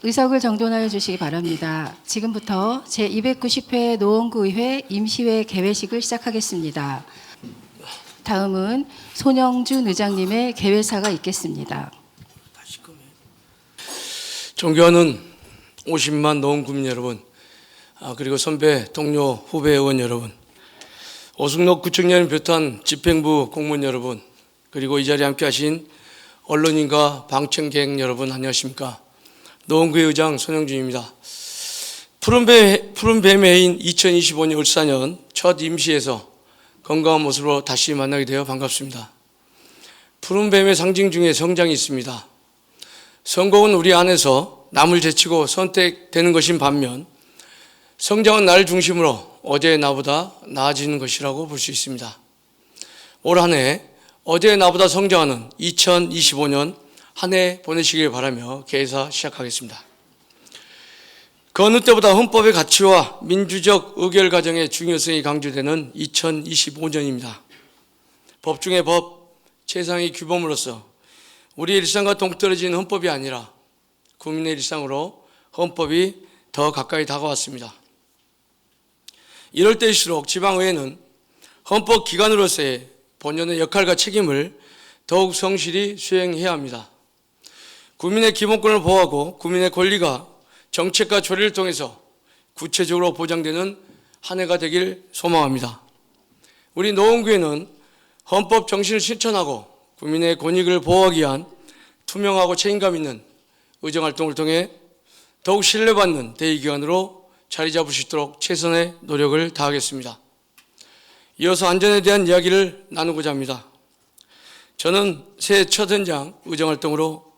의석을 정돈하여 주시기 바랍니다. 지금부터 제290회 노원구의회 임시회 개회식을 시작하겠습니다. 다음은 손영준 의장님의 개회사가 있겠습니다. 존경하는 50만 노원구민 여러분, 그리고 선배, 동료, 후배 의원 여러분, 오승록 구청장을 비롯한 집행부 공무원 여러분, 그리고 이 자리에 함께 하신 언론인과 방청객 여러분, 안녕하십니까. 노원구의 의장 손영준입니다. 푸른 뱀의 해인 2025년 울산년 첫 임시에서 건강한 모습으로 다시 만나게 되어 반갑습니다. 푸른 뱀의 상징 중에 성장이 있습니다. 성공은 우리 안에서 남을 제치고 선택되는 것인 반면 성장은 나를 중심으로 어제의 나보다 나아지는 것이라고 볼 수 있습니다. 올 한 해 어제의 나보다 성장하는 2025년 한 해 보내시길 바라며 개회사 시작하겠습니다. 그 어느 때보다 헌법의 가치와 민주적 의결 과정의 중요성이 강조되는 2025년입니다. 법 중의 법, 최상의 규범으로서 우리의 일상과 동떨어진 헌법이 아니라 국민의 일상으로 헌법이 더 가까이 다가왔습니다. 이럴 때일수록 지방의회는 헌법 기관으로서의 본연의 역할과 책임을 더욱 성실히 수행해야 합니다. 국민의 기본권을 보호하고 국민의 권리가 정책과 조례를 통해서 구체적으로 보장되는 한 해가 되길 소망합니다. 우리 노원구에는 헌법 정신을 실천하고 국민의 권익을 보호하기 위한 투명하고 책임감 있는 의정활동을 통해 더욱 신뢰받는 대의기관으로 자리 잡을 수 있도록 최선의 노력을 다하겠습니다. 이어서 안전에 대한 이야기를 나누고자 합니다. 저는 새해 첫 현장 의정활동으로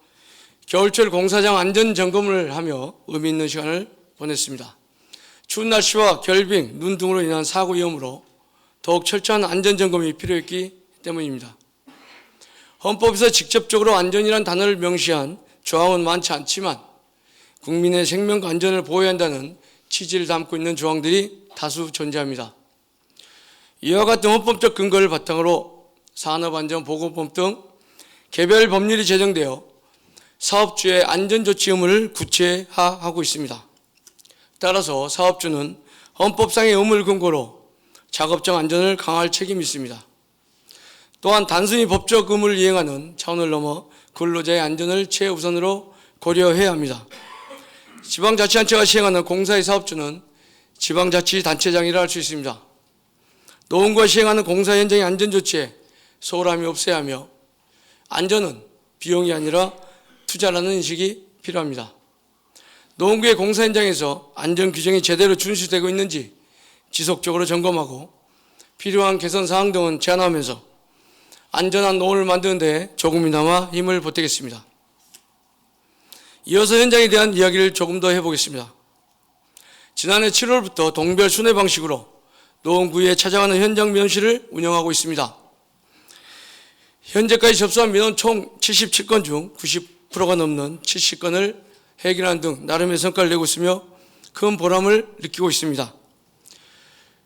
겨울철 공사장 안전점검을 하며 의미 있는 시간을 보냈습니다. 추운 날씨와 결빙, 눈 등으로 인한 사고 위험으로 더욱 철저한 안전점검이 필요했기 때문입니다. 헌법에서 직접적으로 안전이란 단어를 명시한 조항은 많지 않지만 국민의 생명과 안전을 보호해야 한다는 취지를 담고 있는 조항들이 다수 존재합니다. 이와 같은 헌법적 근거를 바탕으로 산업안전보건법 등 개별 법률이 제정되어 사업주의 안전조치 의무를 구체화하고 있습니다. 따라서 사업주는 헌법상의 의무를 근거로 작업장 안전을 강화할 책임이 있습니다. 또한 단순히 법적 의무를 이행하는 차원을 넘어 근로자의 안전을 최우선으로 고려해야 합니다. 지방자치단체가 시행하는 공사의 사업주는 지방자치단체장이라 할 수 있습니다. 노원구가 시행하는 공사 현장의 안전조치에 소홀함이 없어야 하며 안전은 비용이 아니라 투자라는 인식이 필요합니다. 노원구의 공사 현장에서 안전 규정이 제대로 준수되고 있는지 지속적으로 점검하고 필요한 개선 사항 등은 제안하면서 안전한 노원을 만드는 데 조금이나마 힘을 보태겠습니다. 이어서 현장에 대한 이야기를 조금 더 해보겠습니다. 지난해 7월부터 동별 순회 방식으로 노원구에 찾아가는 현장 면실을 운영하고 있습니다. 현재까지 접수한 민원 총 77건 중 90%가 넘는 70건을 해결하는 등 나름의 성과를 내고 있으며 큰 보람을 느끼고 있습니다.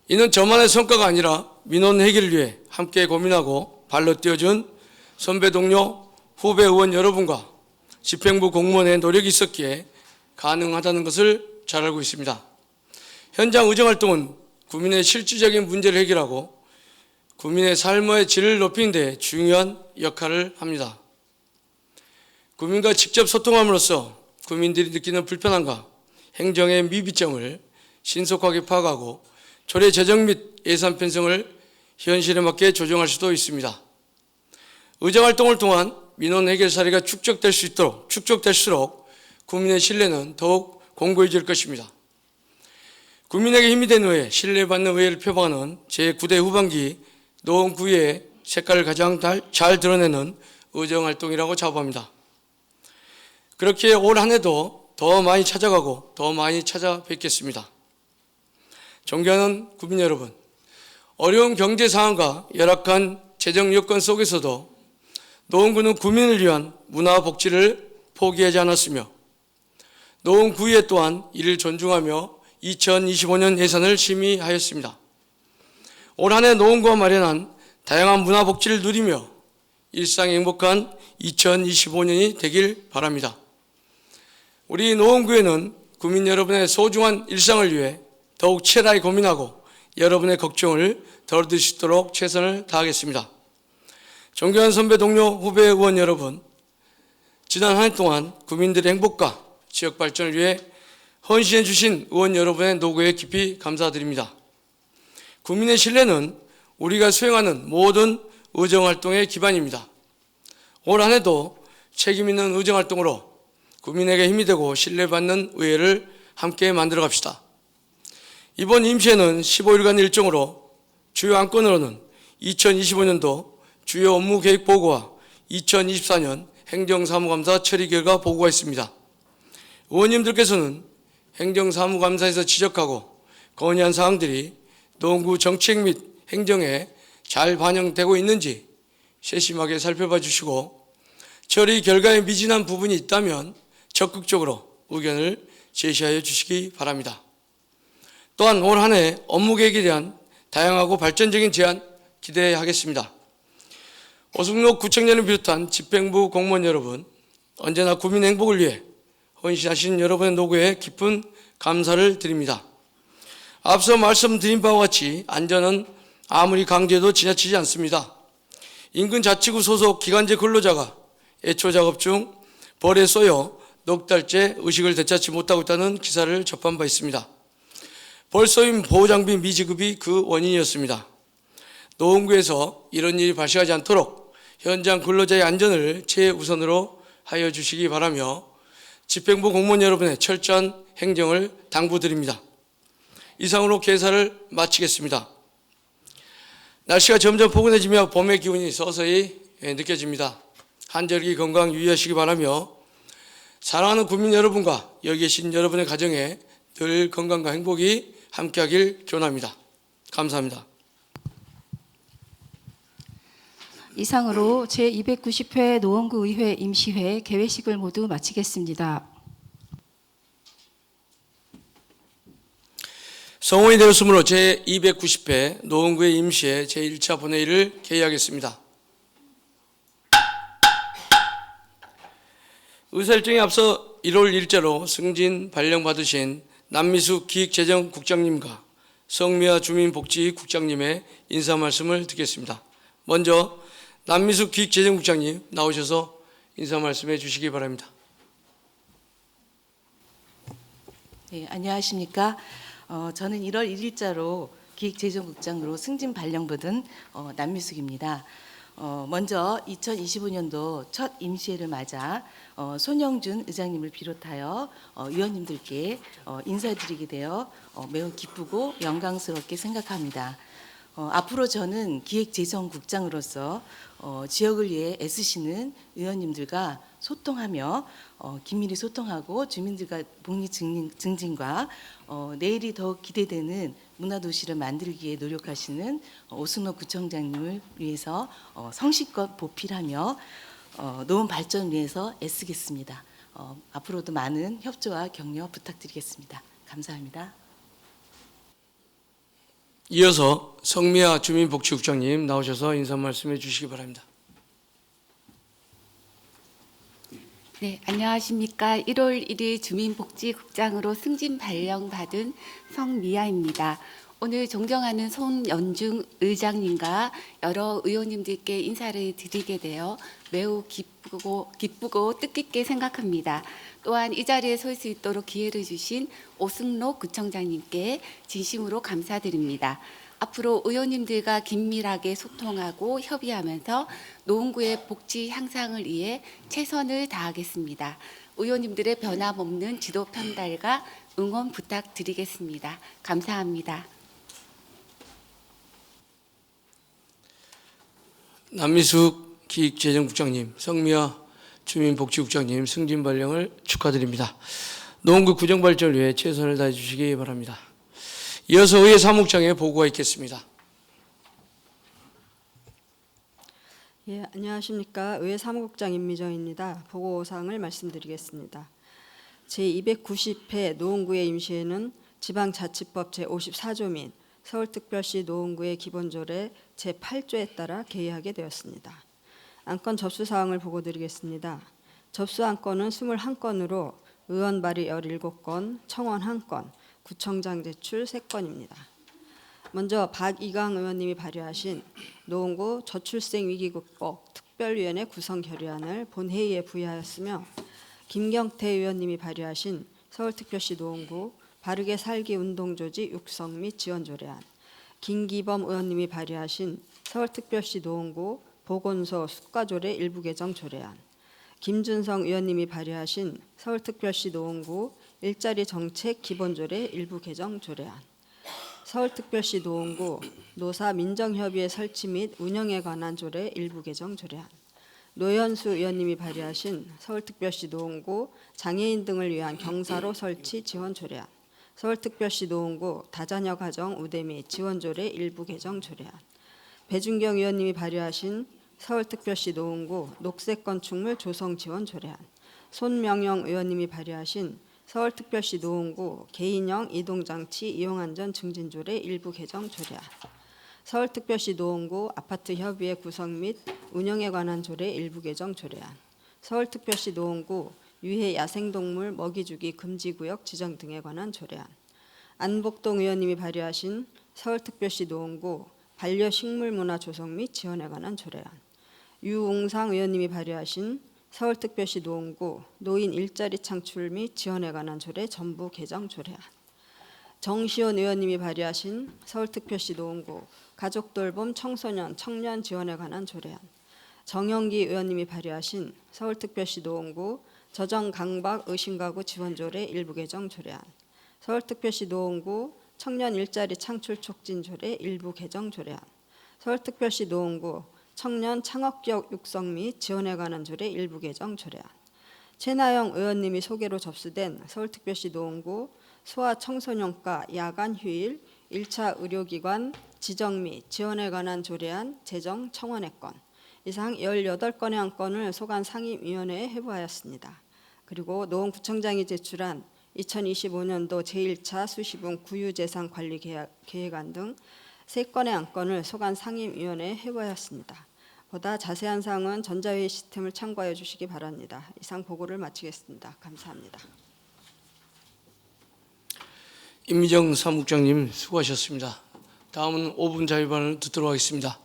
이는 저만의 성과가 아니라 민원 해결을 위해 함께 고민하고 발로 뛰어준 선배 동료 후배 의원 여러분과 집행부 공무원의 노력이 있었기에 가능하다는 것을 잘 알고 있습니다. 현장 의정활동은 국민의 실질적인 문제를 해결하고 국민의 삶의 질을 높이는 데 중요한 역할을 합니다. 국민과 직접 소통함으로써 국민들이 느끼는 불편함과 행정의 미비점을 신속하게 파악하고 조례 제정 및 예산 편성을 현실에 맞게 조정할 수도 있습니다. 의정활동을 통한 민원 해결 사례가 축적될수록 국민의 신뢰는 더욱 공고해질 것입니다. 국민에게 힘이 된 의회, 신뢰받는 의회를 표방하는 제9대 후반기 노원구의 색깔을 가장 잘 드러내는 의정활동이라고 자부합니다. 그렇게 올 한 해도 더 많이 찾아가고 더 많이 찾아뵙겠습니다. 존경하는 국민 여러분, 어려운 경제 상황과 열악한 재정 여건 속에서도 노원구는 국민을 위한 문화복지를 포기하지 않았으며 노원구의회 또한 이를 존중하며 2025년 예산을 심의하였습니다. 올 한 해 노원구가 마련한 다양한 문화복지를 누리며 일상이 행복한 2025년이 되길 바랍니다. 우리 노원구에는 구민 여러분의 소중한 일상을 위해 더욱 치열하게 고민하고 여러분의 걱정을 덜어드릴 수 있도록 최선을 다하겠습니다. 존경하는 선배, 동료, 후배 의원 여러분, 지난 한 해 동안 구민들의 행복과 지역 발전을 위해 헌신해 주신 의원 여러분의 노고에 깊이 감사드립니다. 국민의 신뢰는 우리가 수행하는 모든 의정활동의 기반입니다. 올 한 해도 책임 있는 의정활동으로 국민에게 힘이 되고 신뢰받는 의회를 함께 만들어 갑시다. 이번 임시회는 15일간 일정으로 주요 안건으로는 2025년도 주요 업무 계획 보고와 2024년 행정사무감사 처리 결과 보고가 있습니다. 의원님들께서는 행정사무감사에서 지적하고 건의한 사항들이 노원구 정책 및 행정에 잘 반영되고 있는지 세심하게 살펴봐 주시고 처리 결과에 미진한 부분이 있다면 적극적으로 의견을 제시하여 주시기 바랍니다. 또한 올 한 해 업무 계획에 대한 다양하고 발전적인 제안 기대하겠습니다. 오승록 구청장을 비롯한 집행부 공무원 여러분, 언제나 구민 행복을 위해 헌신하신 여러분의 노고에 깊은 감사를 드립니다. 앞서 말씀드린 바와 같이 안전은 아무리 강조해도 지나치지 않습니다. 인근 자치구 소속 기간제 근로자가 애초 작업 중 벌에 쏘여 넉 달째 의식을 되찾지 못하고 있다는 기사를 접한 바 있습니다. 벌 쏘임 보호장비 미지급이 그 원인이었습니다. 노원구에서 이런 일이 발생하지 않도록 현장 근로자의 안전을 최우선으로 하여 주시기 바라며 집행부 공무원 여러분의 철저한 행정을 당부드립니다. 이상으로 개사를 마치겠습니다. 날씨가 점점 포근해지며 봄의 기운이 서서히 느껴집니다. 한절기 건강 유의하시기 바라며 사랑하는 국민 여러분과 여기 계신 여러분의 가정에 늘 건강과 행복이 함께하길 기원합니다. 감사합니다. 이상으로 제290회 노원구 의회 임시회 개회식을 모두 마치겠습니다. 성원이 되었으므로 제290회 노원구의 임시회 제1차 본회의를 개의하겠습니다. 의사일정에 앞서 1월 1일자로 승진 발령받으신 남미숙 기획재정국장님과 성미아 주민복지국장님의 인사 말씀을 듣겠습니다. 먼저 남미숙 기획재정국장님 나오셔서 인사 말씀해 주시기 바랍니다. 네, 안녕하십니까. 저는 1월 1일자로 기획재정국장으로 승진 발령받은 남미숙입니다. 먼저 2025년도 첫 임시회를 맞아 손영준 의장님을 비롯하여 위원님들께 인사드리게 되어 매우 기쁘고 영광스럽게 생각합니다. 앞으로 저는 기획재정국장으로서 지역을 위해 애쓰시는 의원님들과 소통하며 긴밀히 소통하고 주민들과 복리 증진과 내일이 더욱 기대되는 문화도시를 만들기 위해 노력하시는 오승록 구청장님을 위해서 성실껏 보필하며 노원 발전을 위해서 애쓰겠습니다. 앞으로도 많은 협조와 격려 부탁드리겠습니다. 감사합니다. 이어서 성미아 주민복지국장님 나오셔서 인사 말씀해 주시기 바랍니다. 네, 안녕하십니까. 1월 1일 주민복지국장으로 승진 발령받은 성미아입니다. 오늘 존경하는 손연중 의장님과 여러 의원님들께 인사를 드리게 되어 매우 기쁘고 뜻깊게 생각합니다. 또한 이 자리에 설 수 있도록 기회를 주신 오승록 구청장님께 진심으로 감사드립니다. 앞으로 의원님들과 긴밀하게 소통하고 협의하면서 노원구의 복지 향상을 위해 최선을 다하겠습니다. 의원님들의 변함없는 지도 편달과 응원 부탁드리겠습니다. 감사합니다. 남미숙 기획재정국장님, 성미아 주민복지국장님 승진 발령을 축하드립니다. 노원구 구정발전을 위해 최선을 다해 주시기 바랍니다. 이어서 의회 사무국장의 보고가 있겠습니다. 예, 안녕하십니까. 의회 사무국장 임미정입니다. 보고사항을 말씀드리겠습니다. 제290회 노원구의 임시회는 지방자치법 제54조 및 서울특별시 노원구의 기본조례 제8조에 따라 개의하게 되었습니다. 안건 접수사항을 보고드리겠습니다. 접수 안건은 21건으로 의원 발의 17건, 청원 1건, 구청장 제출 3건입니다. 먼저 박이강 의원님이 발의하신 노원구 저출생위기극복 특별위원회 구성 결의안을 본회의에 부의하였으며, 김경태 의원님이 발의하신 서울특별시 노원구 바르게 살기 운동조직 육성 및 지원 조례안, 김기범 의원님이 발의하신 서울특별시 노원구 보건소 숙가조례 일부 개정 조례안, 김준성 의원님이 발의하신 서울특별시 노원구 일자리 정책 기본조례 일부 개정 조례안, 서울특별시 노원구 노사 민정협의회 설치 및 운영에 관한 조례 일부 개정 조례안, 노현수 의원님이 발의하신 서울특별시 노원구 장애인 등을 위한 경사로 설치 지원 조례안, 서울특별시 노원구 다자녀 가정 우대 및 지원 조례 일부 개정 조례안, 배준경 의원님이 발의하신 서울특별시 노원구 녹색 건축물 조성 지원 조례안, 손명영 의원님이 발의하신 서울특별시 노원구 개인형 이동장치 이용안전 증진 조례 일부 개정 조례안, 서울특별시 노원구 아파트 협의회 구성 및 운영에 관한 조례 일부 개정 조례안, 서울특별시 노원구 유해 야생동물 먹이주기 금지구역 지정 등에 관한 조례안, 안복동 의원님이 발의하신 서울특별시 노원구 반려식물 문화 조성 및 지원에 관한 조례안, 유웅상 의원님이 발의하신 서울특별시 노원구 노인 일자리 창출 및 지원에 관한 조례 전부 개정 조례안, 정시원 의원님이 발의하신 서울특별시 노원구 가족돌봄 청소년 청년 지원에 관한 조례안, 정영기 의원님이 발의하신 서울특별시 노원구 저정강박 의심가구 지원조례 일부 개정 조례안, 서울특별시 노원구 청년 일자리 창출 촉진 조례 일부 개정 조례안, 서울특별시 노원구 청년 창업기업 육성 및 지원에 관한 조례 일부 개정 조례안, 최나영 의원님이 소개로 접수된 서울특별시 노원구 소아청소년과 야간 휴일 1차 의료기관 지정 및 지원에 관한 조례안 제정 청원의 건, 이상 18건의 안건을 소관 상임위원회에 회부하였습니다. 그리고 노원구청장이 제출한 2025년도 제1차 수시분 구유재산 관리 계획안 등 3건의 안건을 소관 상임위원회에 회부하였습니다. 보다 자세한 사항은 전자회의 시스템을 참고하여 주시기 바랍니다. 이상 보고를 마치겠습니다. 감사합니다. 임미정 사무국장님 수고하셨습니다. 다음은 5분 자유발언을 듣도록 하겠습니다.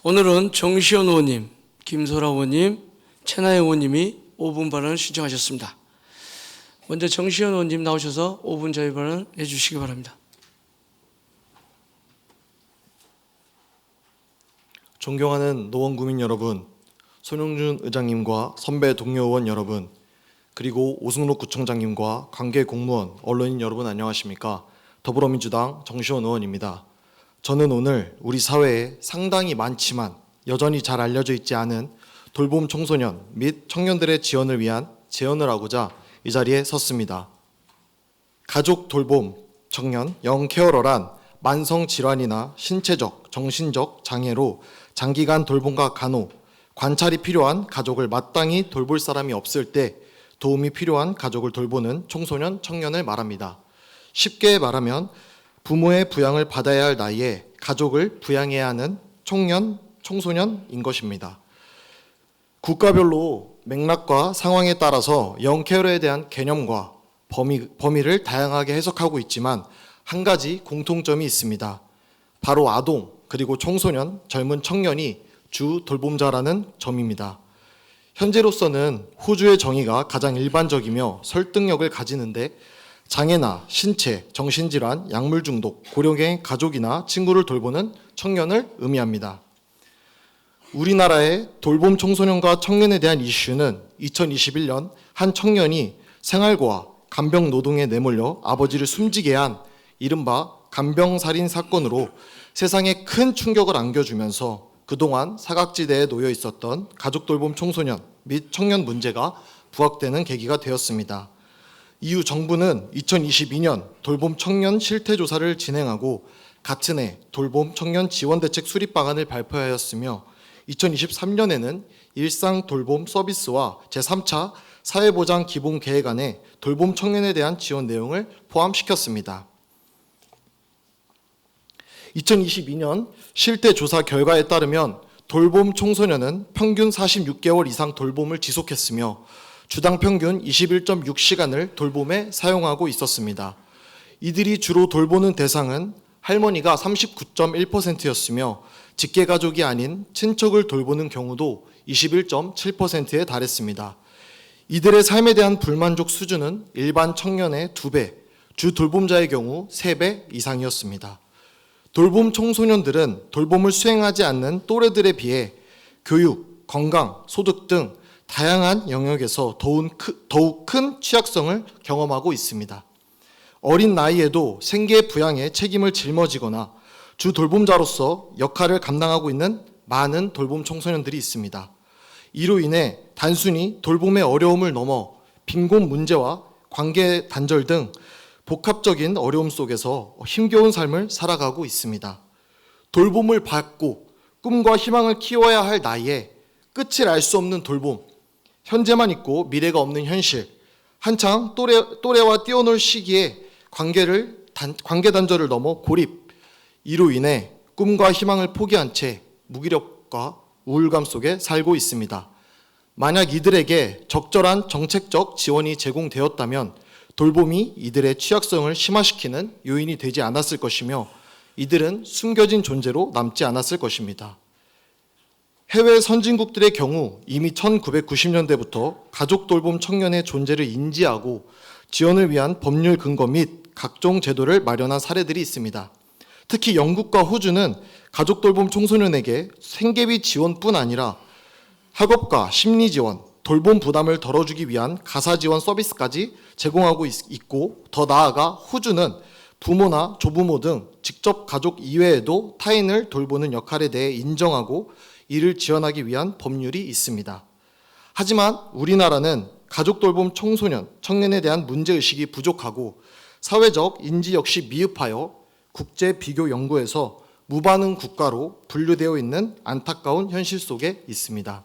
오늘은 정시현 의원님, 김소라 의원님, 최나영 의원님이 5분 발언을 신청하셨습니다. 먼저 정시현 의원님 나오셔서 5분 자유발언을 해주시기 바랍니다. 존경하는 노원구민 여러분, 손용준 의장님과 선배 동료 의원 여러분, 그리고 오승록 구청장님과 관계 공무원, 언론인 여러분 안녕하십니까? 더불어민주당 정시원 의원입니다. 저는 오늘 우리 사회에 상당히 많지만 여전히 잘 알려져 있지 않은 돌봄 청소년 및 청년들의 지원을 위한 제언을 하고자 이 자리에 섰습니다. 가족 돌봄 청년 영케어러란 만성질환이나 신체적, 정신적 장애로 장기간 돌봄과 간호, 관찰이 필요한 가족을 마땅히 돌볼 사람이 없을 때 도움이 필요한 가족을 돌보는 청소년, 청년을 말합니다. 쉽게 말하면 부모의 부양을 받아야 할 나이에 가족을 부양해야 하는 청년, 청소년인 것입니다. 국가별로 맥락과 상황에 따라서 영케어러에 대한 개념과 범위를 다양하게 해석하고 있지만 한 가지 공통점이 있습니다. 바로 아동, 그리고 청소년, 젊은 청년이 주 돌봄자라는 점입니다. 현재로서는 호주의 정의가 가장 일반적이며 설득력을 가지는데 장애나 신체, 정신질환, 약물 중독, 고령의 가족이나 친구를 돌보는 청년을 의미합니다. 우리나라의 돌봄 청소년과 청년에 대한 이슈는 2021년 한 청년이 생활고와 간병 노동에 내몰려 아버지를 숨지게 한 이른바 간병살인 사건으로 세상에 큰 충격을 안겨주면서 그동안 사각지대에 놓여 있었던 가족 돌봄 청소년 및 청년 문제가 부각되는 계기가 되었습니다. 이후 정부는 2022년 돌봄 청년 실태조사를 진행하고 같은 해 돌봄 청년 지원대책 수립 방안을 발표하였으며 2023년에는 일상 돌봄 서비스와 제3차 사회보장 기본계획안에 돌봄 청년에 대한 지원 내용을 포함시켰습니다. 2022년 실태조사 결과에 따르면 돌봄 청소년은 평균 46개월 이상 돌봄을 지속했으며 주당 평균 21.6시간을 돌봄에 사용하고 있었습니다. 이들이 주로 돌보는 대상은 할머니가 39.1%였으며 직계가족이 아닌 친척을 돌보는 경우도 21.7%에 달했습니다. 이들의 삶에 대한 불만족 수준은 일반 청년의 2배, 주 돌봄자의 경우 3배 이상이었습니다. 돌봄 청소년들은 돌봄을 수행하지 않는 또래들에 비해 교육, 건강, 소득 등 다양한 영역에서 더욱 큰 취약성을 경험하고 있습니다. 어린 나이에도 생계 부양의 책임을 짊어지거나 주 돌봄자로서 역할을 감당하고 있는 많은 돌봄 청소년들이 있습니다. 이로 인해 단순히 돌봄의 어려움을 넘어 빈곤 문제와 관계 단절 등 복합적인 어려움 속에서 힘겨운 삶을 살아가고 있습니다. 돌봄을 받고 꿈과 희망을 키워야 할 나이에 끝을 알 수 없는 돌봄, 현재만 있고 미래가 없는 현실, 한창 또래와 뛰어놀 시기에 관계 단절을 넘어 고립, 이로 인해 꿈과 희망을 포기한 채 무기력과 우울감 속에 살고 있습니다. 만약 이들에게 적절한 정책적 지원이 제공되었다면 돌봄이 이들의 취약성을 심화시키는 요인이 되지 않았을 것이며 이들은 숨겨진 존재로 남지 않았을 것입니다. 해외 선진국들의 경우 이미 1990년대부터 가족 돌봄 청년의 존재를 인지하고 지원을 위한 법률 근거 및 각종 제도를 마련한 사례들이 있습니다. 특히 영국과 호주는 가족 돌봄 청소년에게 생계비 지원뿐 아니라 학업과 심리 지원, 돌봄 부담을 덜어주기 위한 가사 지원 서비스까지 제공하고 있고, 더 나아가 호주는 부모나 조부모 등 직접 가족 이외에도 타인을 돌보는 역할에 대해 인정하고 이를 지원하기 위한 법률이 있습니다. 하지만 우리나라는 가족 돌봄 청소년, 청년에 대한 문제의식이 부족하고 사회적 인지 역시 미흡하여 국제 비교 연구에서 무반응 국가로 분류되어 있는 안타까운 현실 속에 있습니다.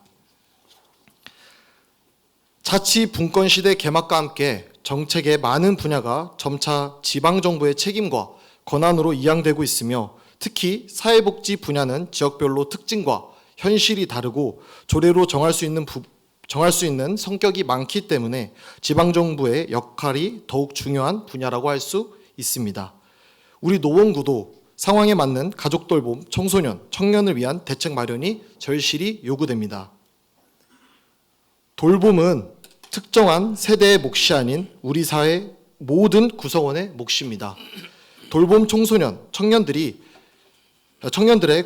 자치 분권 시대 개막과 함께 정책의 많은 분야가 점차 지방정부의 책임과 권한으로 이양되고 있으며 특히 사회복지 분야는 지역별로 특징과 현실이 다르고 조례로 정할 수 있는 성격이 많기 때문에 지방정부의 역할이 더욱 중요한 분야라고 할 수 있습니다. 우리 노원구도 상황에 맞는 가족 돌봄, 청소년, 청년을 위한 대책 마련이 절실히 요구됩니다. 돌봄은 특정한 세대의 몫이 아닌 우리 사회 모든 구성원의 몫입니다. 돌봄 청소년, 청년들의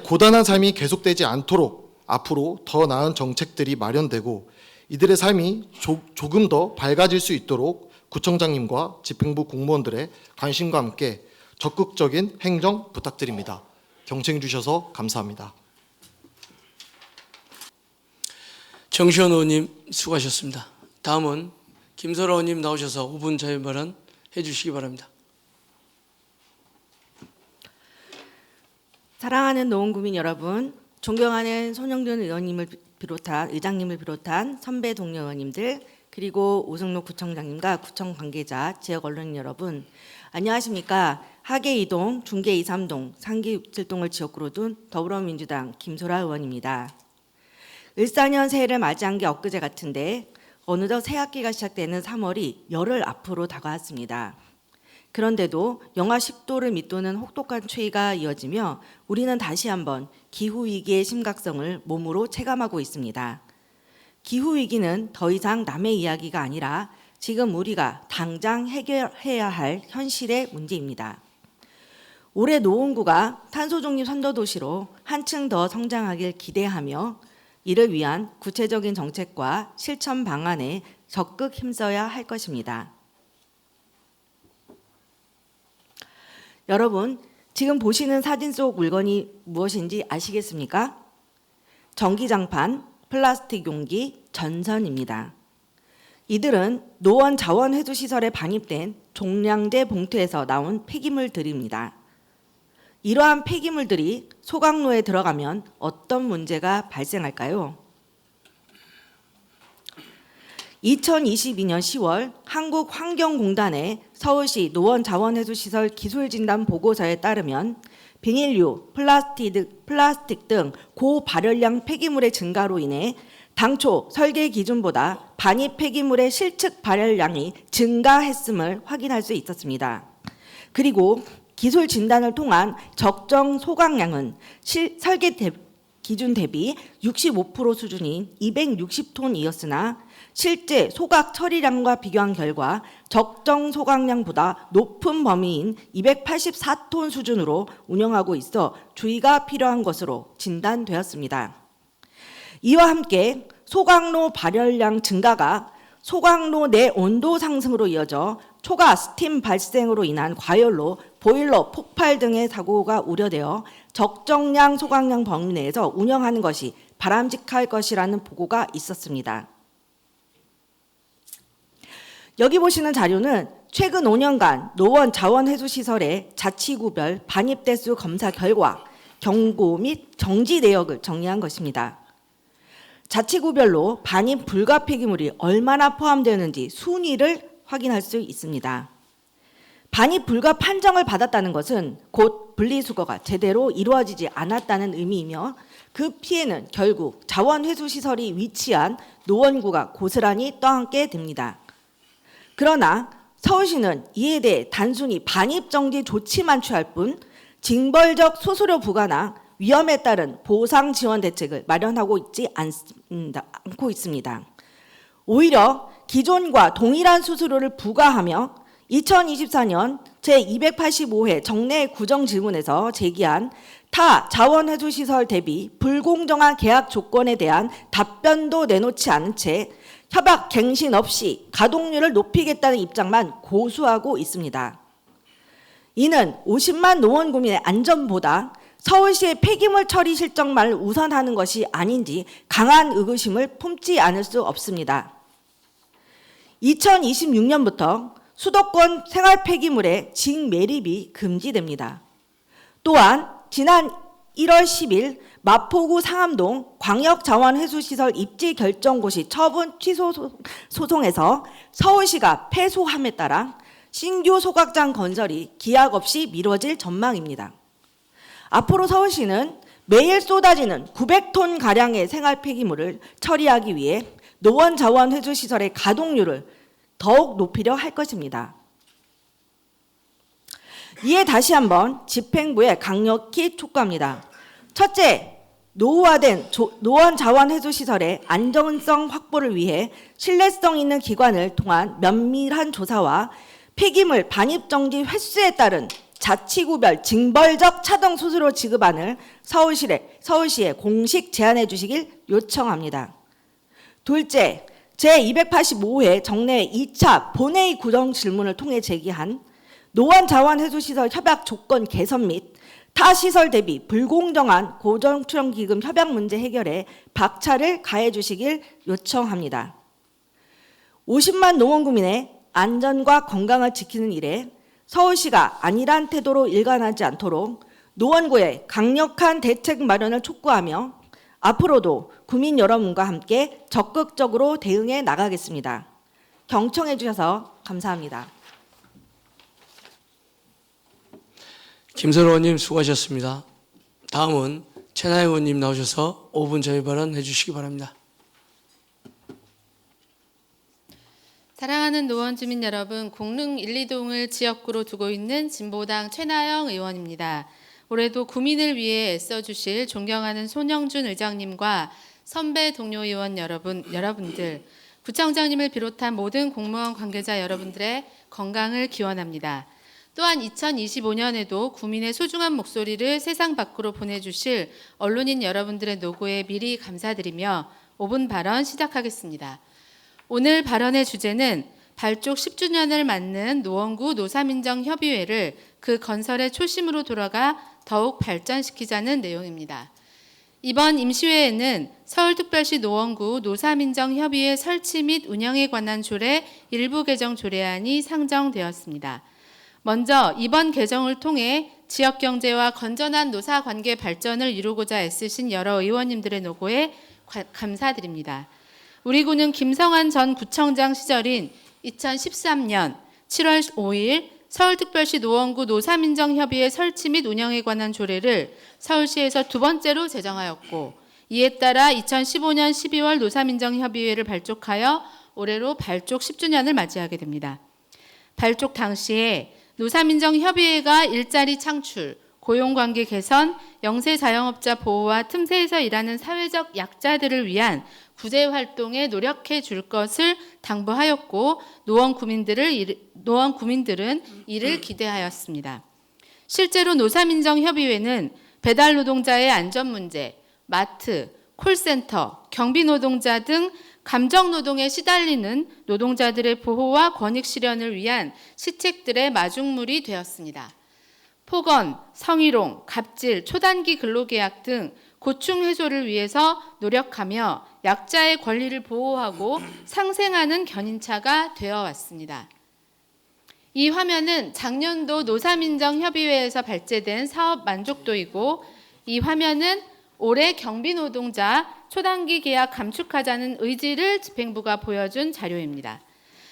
고단한 삶이 계속되지 않도록 앞으로 더 나은 정책들이 마련되고 이들의 삶이 조금 더 밝아질 수 있도록 구청장님과 집행부 공무원들의 관심과 함께 적극적인 행정 부탁드립니다. 경청해 주셔서 감사합니다. 정시현 의원님 수고하셨습니다. 다음은 김설아 의원님 나오셔서 5분 자유 발언 해주시기 바랍니다. 사랑하는 노원구민 여러분, 존경하는 손영준 의원님을 비롯한 의장님을 비롯한 선배 동료 의원님들, 그리고 오승록 구청장님과 구청 관계자, 지역 언론 여러분, 안녕하십니까? 하계 2동, 중계 2, 3동, 상계 6, 7동을 지역구로 둔 더불어민주당 김소라 의원입니다. 을사년 새해를 맞이한 게 엊그제 같은데 어느덧 새학기가 시작되는 3월이 열흘 앞으로 다가왔습니다. 그런데도 영하 10도를 밑도는 혹독한 추위가 이어지며 우리는 다시 한번 기후위기의 심각성을 몸으로 체감하고 있습니다. 기후위기는 더 이상 남의 이야기가 아니라 지금 우리가 당장 해결해야 할 현실의 문제입니다. 올해 노원구가 탄소중립 선도도시로 한층 더 성장하길 기대하며 이를 위한 구체적인 정책과 실천 방안에 적극 힘써야 할 것입니다. 여러분, 지금 보시는 사진 속 물건이 무엇인지 아시겠습니까? 전기장판, 플라스틱 용기, 전선입니다. 이들은 노원 자원회수시설에 반입된 종량제 봉투에서 나온 폐기물들입니다. 이러한 폐기물들이 소각로에 들어가면 어떤 문제가 발생할까요? 2022년 10월 한국환경공단의 서울시 노원자원회수시설 기술진단 보고서에 따르면 비닐류, 플라스틱 등 고발열량 폐기물의 증가로 인해 당초 설계 기준보다 반입 폐기물의 실측 발열량이 증가했음을 확인할 수 있었습니다. 그리고 기술 진단을 통한 적정 소각량은 설계 기준 대비 65% 수준인 260톤이었으나 실제 소각 처리량과 비교한 결과 적정 소각량보다 높은 범위인 284톤 수준으로 운영하고 있어 주의가 필요한 것으로 진단되었습니다. 이와 함께 소각로 발열량 증가가 소각로 내 온도 상승으로 이어져 초과 스팀 발생으로 인한 과열로 보일러 폭발 등의 사고가 우려되어 적정량 소각량 범위 내에서 운영하는 것이 바람직할 것이라는 보고가 있었습니다. 여기 보시는 자료는 최근 5년간 노원 자원회수시설의 자치구별 반입대수 검사 결과, 경고 및 정지 내역을 정리한 것입니다. 자치구별로 반입 불가 폐기물이 얼마나 포함되는지 순위를 확인할 수 있습니다. 반입 불가 판정을 받았다는 것은 곧 분리수거가 제대로 이루어지지 않았다는 의미이며 그 피해는 결국 자원회수시설이 위치한 노원구가 고스란히 떠안게 됩니다. 그러나 서울시는 이에 대해 단순히 반입정지 조치만 취할 뿐 징벌적 수수료 부과나 위험에 따른 보상 지원 대책을 마련하고 있지 않고 있습니다. 오히려 기존과 동일한 수수료를 부과하며 2024년 제285회 정례 구정 질문에서 제기한 타 자원회수시설 대비 불공정한 계약 조건에 대한 답변도 내놓지 않은 채 협약 갱신 없이 가동률을 높이겠다는 입장만 고수하고 있습니다. 이는 50만 노원구민의 안전보다 서울시의 폐기물 처리 실적만을 우선하는 것이 아닌지 강한 의구심을 품지 않을 수 없습니다. 2026년부터 수도권 생활 폐기물의 직매립이 금지됩니다. 또한 지난 1월 10일 마포구 상암동 광역자원회수시설 입지 결정고시 처분 취소 소송에서 서울시가 패소함에 따라 신규 소각장 건설이 기약 없이 미뤄질 전망입니다. 앞으로 서울시는 매일 쏟아지는 900톤 가량의 생활 폐기물을 처리하기 위해 노원 자원회수시설의 가동률을 더욱 높이려 할 것입니다. 이에 다시 한번 집행부에 강력히 촉구합니다. 첫째, 노후화된 노원 자원회수시설의 안전성 확보를 위해 신뢰성 있는 기관을 통한 면밀한 조사와 폐기물 반입정지 횟수에 따른 자치구별 징벌적 차등 수수료 지급안을 서울시에 공식 제안해 주시길 요청합니다. 둘째, 제285회 정례 2차 본회의 구정 질문을 통해 제기한 노원 자원회수시설 협약 조건 개선 및 타 시설 대비 불공정한 고정출연기금 협약 문제 해결에 박차를 가해 주시길 요청합니다. 50만 노원구민의 안전과 건강을 지키는 일에 서울시가 안일한 태도로 일관하지 않도록 노원구의 강력한 대책 마련을 촉구하며 앞으로도 구민 여러분과 함께 적극적으로 대응해 나가겠습니다. 경청해 주셔서 감사합니다. 김선호 의원님 수고하셨습니다. 다음은 최나영 의원님 나오셔서 5분 자유 발언해 주시기 바랍니다. 사랑하는 노원 주민 여러분, 공릉 1, 2동을 지역구로 두고 있는 진보당 최나영 의원입니다. 올해도 구민을 위해 애써주실 존경하는 손영준 의장님과 선배 동료 의원 여러분들, 구청장님을 비롯한 모든 공무원 관계자 여러분들의 건강을 기원합니다. 또한 2025년에도 구민의 소중한 목소리를 세상 밖으로 보내주실 언론인 여러분들의 노고에 미리 감사드리며 5분 발언 시작하겠습니다. 오늘 발언의 주제는 발족 10주년을 맞는 노원구 노사민정협의회를 그 건설의 초심으로 돌아가 더욱 발전시키자는 내용입니다. 이번 임시회에는 서울특별시 노원구 노사민정협의회 설치 및 운영에 관한 조례 일부 개정 조례안이 상정되었습니다. 먼저 이번 개정을 통해 지역경제와 건전한 노사관계 발전을 이루고자 애쓰신 여러 의원님들의 노고에 감사드립니다. 우리 구는 김성환 전 구청장 시절인 2013년 7월 5일 서울특별시 노원구 노사민정협의회 설치 및 운영에 관한 조례를 서울시에서 두 번째로 제정하였고 이에 따라 2015년 12월 노사민정협의회를 발족하여 올해로 발족 10주년을 맞이하게 됩니다. 발족 당시에 노사민정협의회가 일자리 창출, 고용관계 개선, 영세 자영업자 보호와 틈새에서 일하는 사회적 약자들을 위한 구제 활동에 노력해 줄 것을 당부하였고 노원 구민들은 이를 기대하였습니다. 실제로 노사민정협의회는 배달 노동자의 안전 문제, 마트, 콜센터, 경비 노동자 등 감정 노동에 시달리는 노동자들의 보호와 권익 실현을 위한 시책들의 마중물이 되었습니다. 폭언, 성희롱, 갑질, 초단기 근로계약 등 고충 해소를 위해서 노력하며 약자의 권리를 보호하고 상생하는 견인차가 되어 왔습니다. 이 화면은 작년도 노사민정협의회에서 발제된 사업 만족도이고 이 화면은 올해 경비노동자 초단기 계약 감축하자는 의지를 집행부가 보여준 자료입니다.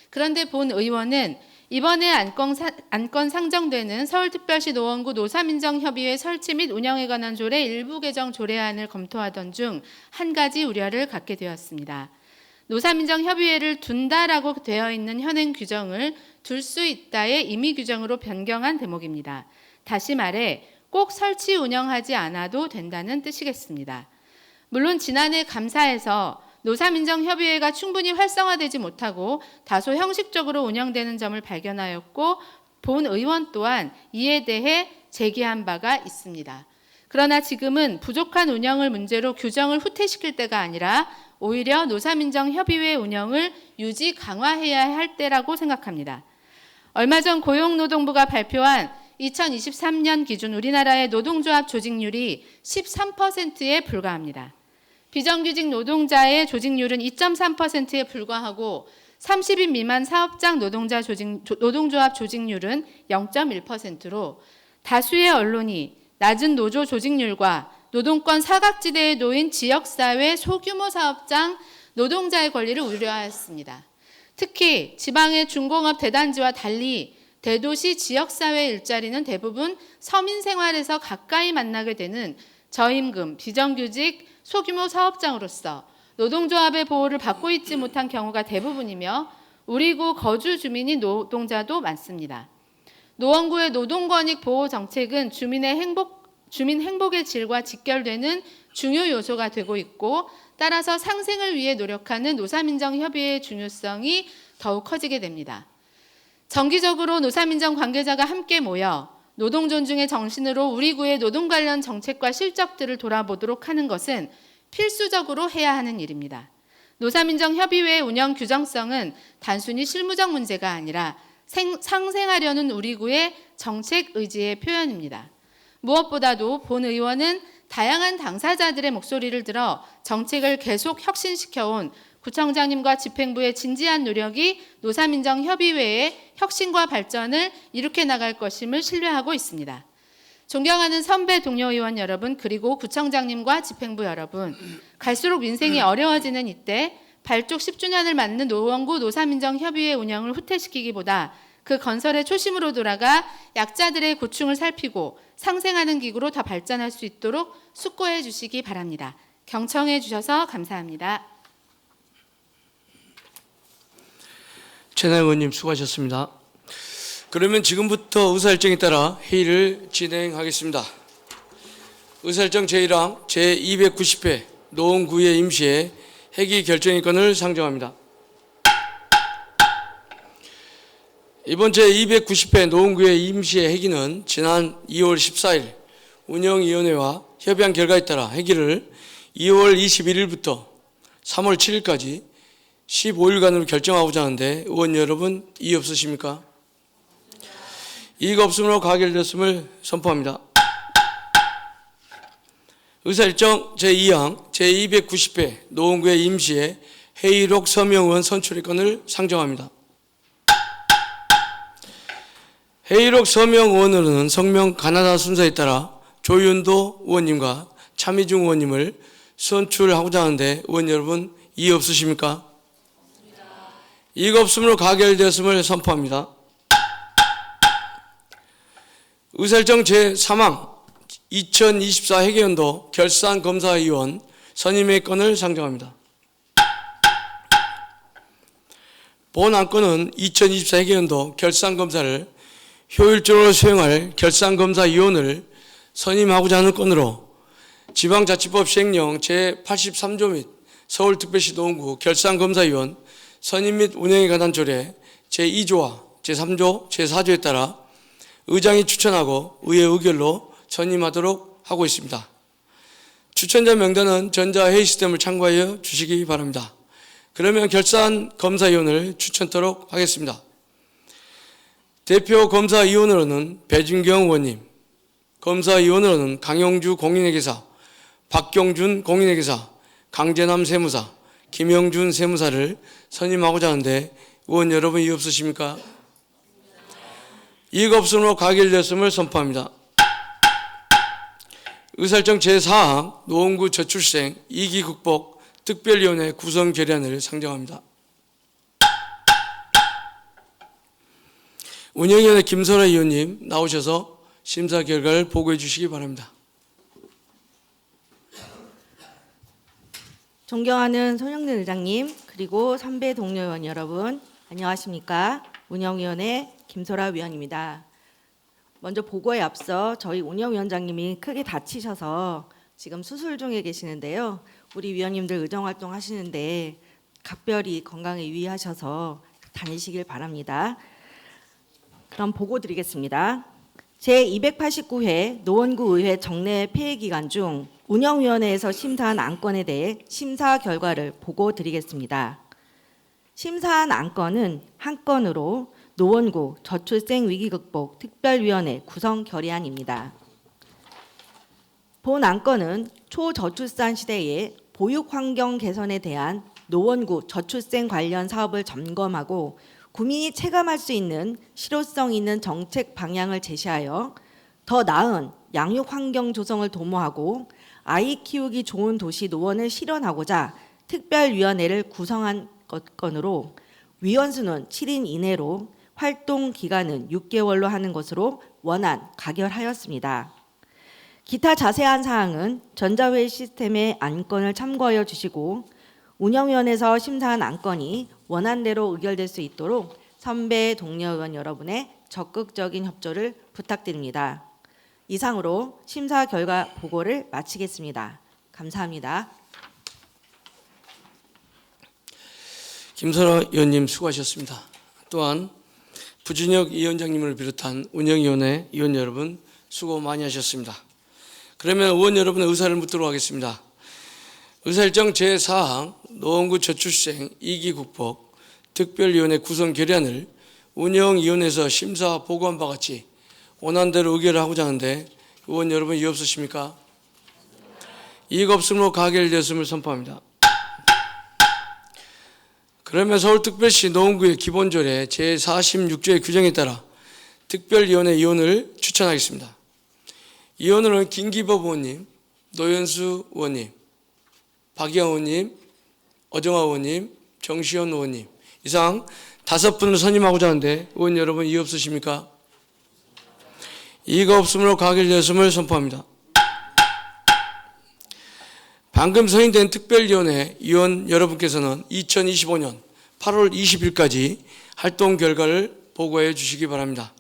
그런데 본 의원은 이번에 안건 상정되는 서울특별시 노원구 노사민정협의회 설치 및 운영에 관한 조례 일부 개정 조례안을 검토하던 중 한 가지 우려를 갖게 되었습니다. 노사민정협의회를 둔다라고 되어 있는 현행 규정을 둘 수 있다의 임의 규정으로 변경한 대목입니다. 다시 말해 꼭 설치 운영하지 않아도 된다는 뜻이겠습니다. 물론 지난해 감사에서 노사민정협의회가 충분히 활성화되지 못하고 다소 형식적으로 운영되는 점을 발견하였고 본 의원 또한 이에 대해 제기한 바가 있습니다. 그러나 지금은 부족한 운영을 문제로 규정을 후퇴시킬 때가 아니라 오히려 노사민정협의회 운영을 유지 강화해야 할 때라고 생각합니다. 얼마 전 고용노동부가 발표한 2023년 기준 우리나라의 노동조합 조직률이 13%에 불과합니다. 비정규직 노동자의 조직률은 2.3%에 불과하고 30인 미만 사업장 노동조합 조직률은 0.1%로 다수의 언론이 낮은 노조 조직률과 노동권 사각지대에 놓인 지역사회 소규모 사업장 노동자의 권리를 우려하였습니다. 특히 지방의 중공업 대단지와 달리 대도시 지역사회 일자리는 대부분 서민 생활에서 가까이 만나게 되는 저임금, 비정규직, 소규모 사업장으로서 노동조합의 보호를 받고 있지 못한 경우가 대부분이며 우리구 거주 주민인 노동자도 많습니다. 노원구의 노동권익 보호 정책은 주민 행복의 질과 직결되는 중요 요소가 되고 있고 따라서 상생을 위해 노력하는 노사민정협의회의 중요성이 더욱 커지게 됩니다. 정기적으로 노사민정 관계자가 함께 모여 노동 존중의 정신으로 우리 구의 노동 관련 정책과 실적들을 돌아보도록 하는 것은 필수적으로 해야 하는 일입니다. 노사민정협의회의 운영 규정성은 단순히 실무적 문제가 아니라 상생하려는 우리 구의 정책 의지의 표현입니다. 무엇보다도 본 의원은 다양한 당사자들의 목소리를 들어 정책을 계속 혁신시켜온 구청장님과 집행부의 진지한 노력이 노사민정협의회의 혁신과 발전을 이룩해 나갈 것임을 신뢰하고 있습니다. 존경하는 선배 동료 의원 여러분 그리고 구청장님과 집행부 여러분, 갈수록 민생이 어려워지는 이때 발족 10주년을 맞는 노원구 노사민정협의회 운영을 후퇴시키기보다 그 건설의 초심으로 돌아가 약자들의 고충을 살피고 상생하는 기구로 더 발전할 수 있도록 숙고해 주시기 바랍니다. 경청해 주셔서 감사합니다. 최나 의원님 수고하셨습니다. 그러면 지금부터 의사일정에 따라 회의를 진행하겠습니다. 의사일정 제1항 제290회 노원구의 임시회 회기 결정인권을 상정합니다. 이번 제290회 노원구의 임시회 회기는 지난 2월 14일 운영위원회와 협의한 결과에 따라 회기를 2월 21일부터 3월 7일까지 15일간으로 결정하고자 하는데 의원 여러분 이의 없으십니까? 이의가 없으므로 가결되었음을 선포합니다. 의사일정 제2항 제290회 노원구의 임시회 회의록 서명의원 선출의건을 상정합니다. 회의록 서명의원으로는 성명 가나다 순서에 따라 조윤도 의원님과 차미중 의원님을 선출하고자 하는데 의원 여러분 이의 없으십니까? 이의가 없으므로 가결되었음을 선포합니다. 의사일정 제3항 2024 회계연도 결산검사위원 선임의 건을 상정합니다. 본 안건은 2024회계연도 결산검사를 효율적으로 수행할 결산검사위원을 선임하고자 하는 건으로 지방자치법 시행령 제83조 및 서울특별시 노원구 결산검사위원 선임 및 운영에 관한 조례 제2조와 제3조, 제4조에 따라 의장이 추천하고 의회 의결로 선임하도록 하고 있습니다. 추천자 명단은 전자회의 시스템을 참고하여 주시기 바랍니다. 그러면 결산검사위원을 추천토록 하겠습니다. 대표 검사위원으로는 배준경 의원님, 검사위원으로는 강용주 공인회계사, 박경준 공인회계사, 강재남 세무사, 김영준 세무사를 선임하고자 하는데 의원 여러분 이의 없으십니까? 이의가 없으므로 가결되었음을 선포합니다. 의사일정 제4항 노원구 저출생 2기 극복 특별위원회 구성 결의안을 상정합니다. 운영위원회 김설아 의원님 나오셔서 심사 결과를 보고해 주시기 바랍니다. 존경하는 손영준 의장님, 그리고 선배 동료 의원 여러분, 안녕하십니까? 운영위원회 김소라 위원입니다. 먼저 보고에 앞서 저희 운영위원장님이 크게 다치셔서 지금 수술 중에 계시는데요. 우리 위원님들 의정활동 하시는데 각별히 건강에 유의하셔서 다니시길 바랍니다. 그럼 보고 드리겠습니다. 제289회 노원구 의회 정례 폐회 기간 중 운영위원회에서 심사한 안건에 대해 심사 결과를 보고 드리겠습니다. 심사한 안건은 한 건으로 노원구 저출생 위기 극복 특별위원회 구성 결의안입니다. 본 안건은 초저출산 시대의 보육 환경 개선에 대한 노원구 저출생 관련 사업을 점검하고 국민이 체감할 수 있는 실효성 있는 정책 방향을 제시하여 더 나은 양육 환경 조성을 도모하고 아이 키우기 좋은 도시 노원을 실현하고자 특별위원회를 구성한 건으로 위원 수는 7인 이내로 활동 기간은 6개월로 하는 것으로 원안 가결하였습니다. 기타 자세한 사항은 전자회의 시스템의 안건을 참고하여 주시고 운영위원회에서 심사한 안건이 원안대로 의결될 수 있도록 선배 동료 의원 여러분의 적극적인 협조를 부탁드립니다. 이상으로 심사 결과 보고를 마치겠습니다. 감사합니다. 김선호 의원님 수고하셨습니다. 또한 부준혁 위원장님을 비롯한 운영위원회 위원 여러분 수고 많이 하셨습니다. 그러면 의원 여러분의 의사를 묻도록 하겠습니다. 의사일정 제4항 노원구 저출생 2기 극복 특별위원회 구성 결의안을 운영위원회에서 심사 보고한 바 같이 원안대로 의결을 하고자 하는데 의원 여러분 이의 없으십니까? 이의가 없으므로 가결되었음을 선포합니다. 그러면 서울특별시 노원구의 기본조례 제46조의 규정에 따라 특별위원회 위원을 추천하겠습니다. 위원으로는 김기법 의원님, 노현수 의원님, 박희영 의원님, 어정화 의원님, 정시현 의원님 이상 5분을 선임하고자 하는데 의원 여러분 이의 없으십니까? 이의가 없으므로 가결되었음을 선포합니다. 방금 선임된 특별위원회 위원 여러분께서는 2025년 8월 20일까지 활동 결과를 보고해 주시기 바랍니다.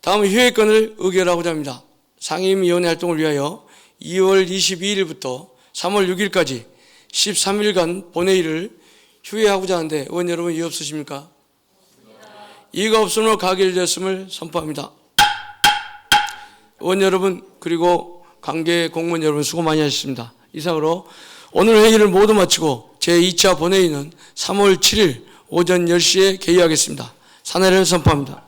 다음 회의건을 의결하고자 합니다. 상임위원회 활동을 위하여 2월 22일부터 3월 6일까지 13일간 본회의를 휴회하고자 하는데 의원 여러분 이의 없으십니까? 이의가 없으므로 가결되었음을 선포합니다. 의원 여러분 그리고 관계 공무원 여러분 수고 많이 하셨습니다. 이상으로 오늘 회의를 모두 마치고 제2차 본회의는 3월 7일 오전 10시에 개의하겠습니다. 사내를 선포합니다.